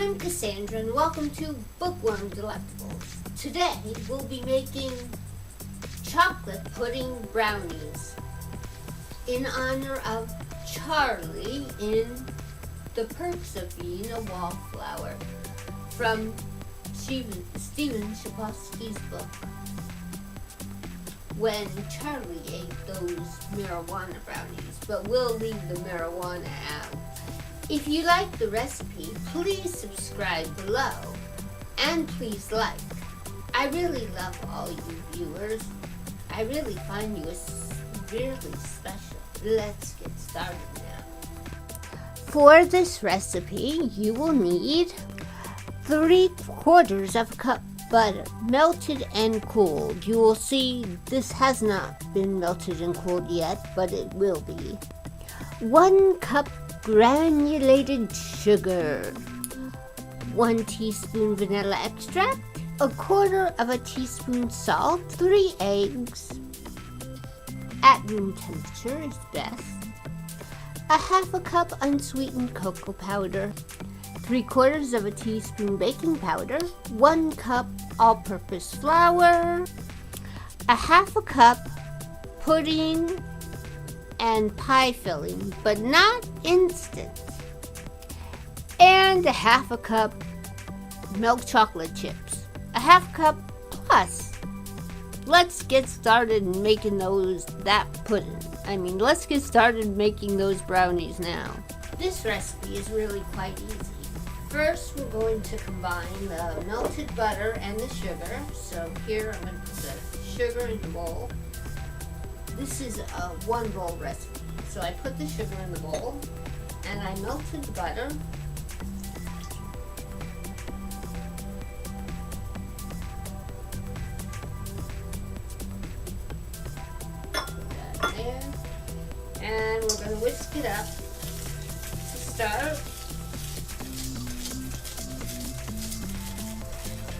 I'm Cassandra and welcome to Bookworm Delectables. Today we'll be making chocolate pudding brownies in honor of Charlie in The Perks of Being a Wallflower from Stephen Chbosky's book. When Charlie ate those marijuana brownies, but we'll leave the marijuana out. If you like the recipe, please subscribe below and please like. I really love all you viewers. I really find you really special. Let's get started now. For this recipe, you will need 3/4 of a cup butter, melted and cooled. You will see this has not been melted and cooled yet, but it will be. 1 cup granulated sugar, 1 teaspoon vanilla extract, 1/4 teaspoon salt, 3 eggs, at room temperature is best, 1/2 cup unsweetened cocoa powder, 3/4 teaspoon baking powder, 1 cup all-purpose flour, 1/2 cup pudding and pie filling, but not instant, and 1/2 cup milk chocolate chips, 1/2 cup plus. Let's get started making let's get started making those brownies now. This recipe is really quite easy. First, we're going to combine the melted butter and the sugar. So here I'm going to put the sugar in the bowl. This is a 1 bowl recipe. So I put the sugar in the bowl and I melted the butter. Put that there. And we're going to whisk it up to start.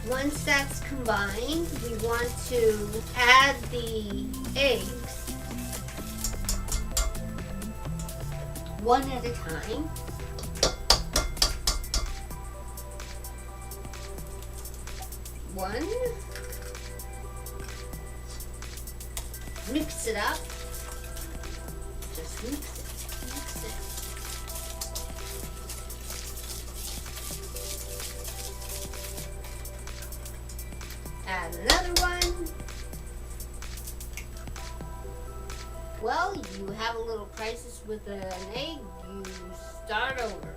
Once that's combined, we want to add the eggs one at a time. One. Mix it up. Just mix it. Add another one. Well, you have a little crisis with an egg, you start over.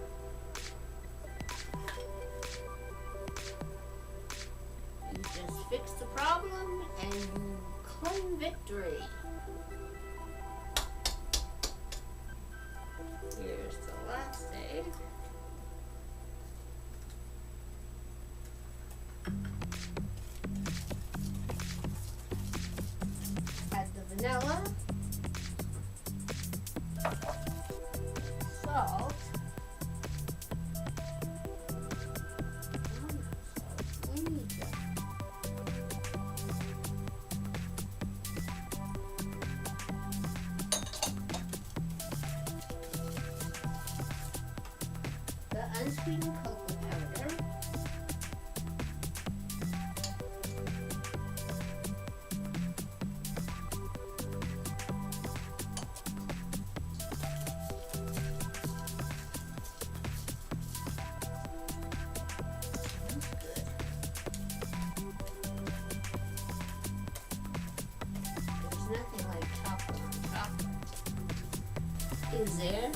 You just fix the problem and you claim victory. Here's the last egg. Add the vanilla, salt, the unsweetened cocoa powder, nothing like chocolate on chocolate. Is there?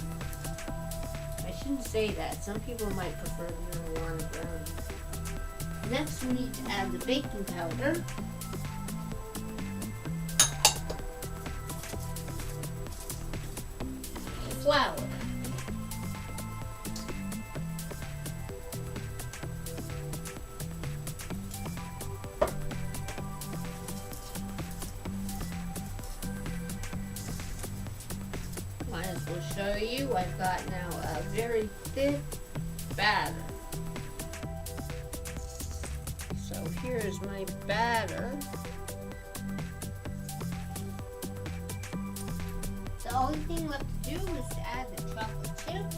I shouldn't say that. Some people might prefer marijuana brownies. Next we need to add the baking powder. Flour. Might as well show you. I've got now a very thick batter. So here's my batter. The only thing left to do is to add the chocolate chips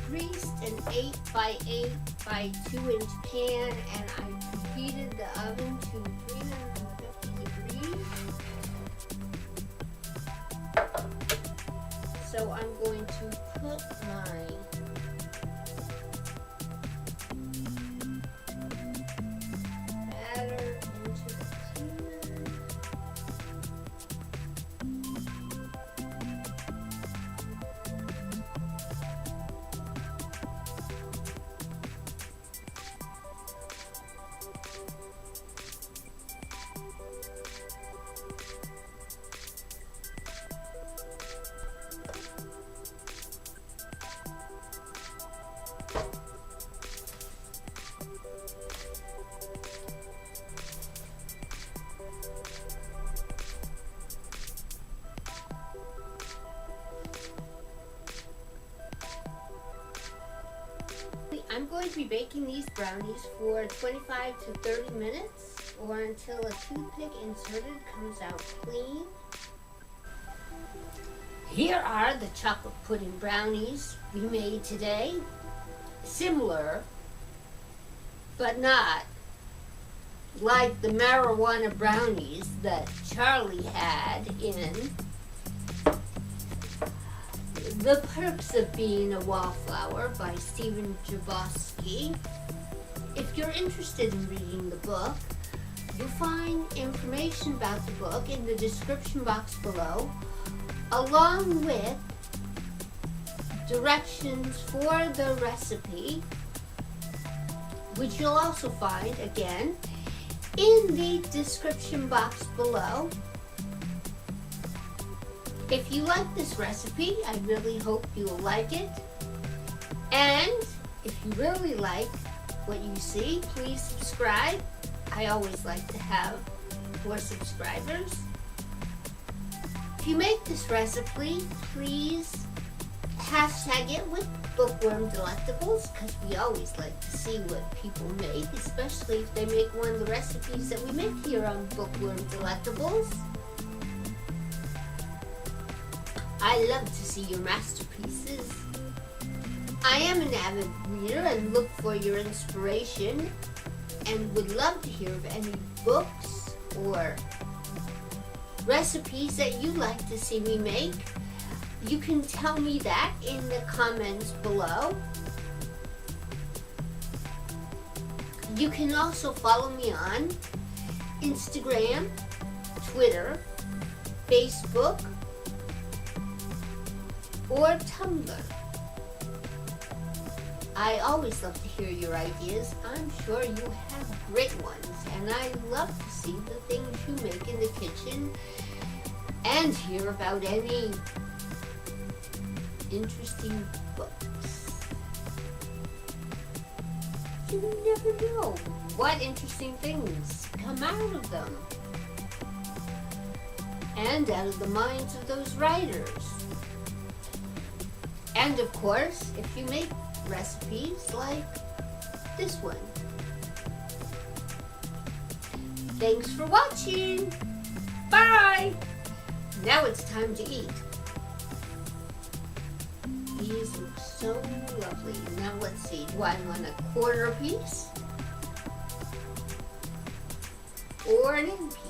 greased an 8x8x2-inch pan, and I preheated the oven to 350 degrees. So I'm going to put my batter into the pan. I'm going to be baking these brownies for 25 to 30 minutes, or until a toothpick inserted comes out clean. Here are the chocolate pudding brownies we made today. Similar, but not like the marijuana brownies that Charlie had in The Perks of Being a Wallflower by Stephen Chbosky. If you're interested in reading the book, you'll find information about the book in the description box below, along with directions for the recipe, which you'll also find, again, in the description box below. If you like this recipe, I really hope you'll like it. And if you really like what you see, please subscribe. I always like to have more subscribers. If you make this recipe, please hashtag it with Bookworm Delectables, because we always like to see what people make, especially if they make one of the recipes that we make here on Bookworm Delectables. I love to see your masterpieces. I am an avid reader and look for your inspiration, and would love to hear of any books or recipes that you'd like to see me make. You can tell me that in the comments below. You can also follow me on Instagram, Twitter, Facebook, or Tumblr. I always love to hear your ideas. I'm sure you have great ones, and I love to see the things you make in the kitchen and hear about any interesting books. You never know what interesting things come out of them, and out of the minds of those writers. And of course, if you make recipes like this one. Thanks for watching. Bye. Now it's time to eat. These look so lovely. Now let's see, do I want a quarter piece or an inch piece?